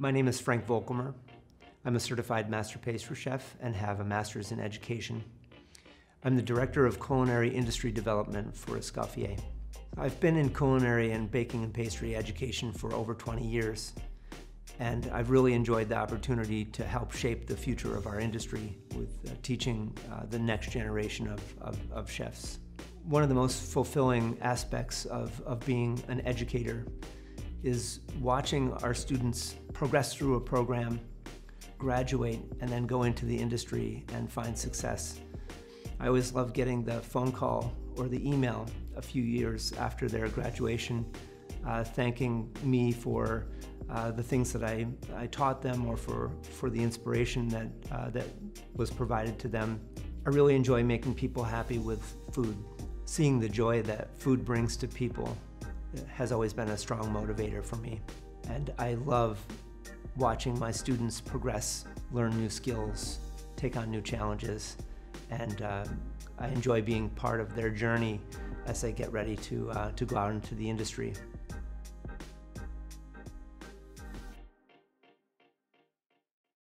My name is Frank Vollkommer. I'm a certified master pastry chef and have a master's in education. I'm the director of culinary industry development for Escoffier. I've been in culinary and baking and pastry education for over 20 years, and I've really enjoyed the opportunity to help shape the future of our industry with teaching the next generation of chefs. One of the most fulfilling aspects of being an educator is watching our students progress through a program, graduate, and then go into the industry and find success. I always love getting the phone call or the email a few years after their graduation thanking me for the things that I taught them or for the inspiration that was provided to them. I really enjoy making people happy with food. Seeing the joy that food brings to people has always been a strong motivator for me. And I love watching my students progress, learn new skills, take on new challenges, and I enjoy being part of their journey as they get ready to go out into the industry.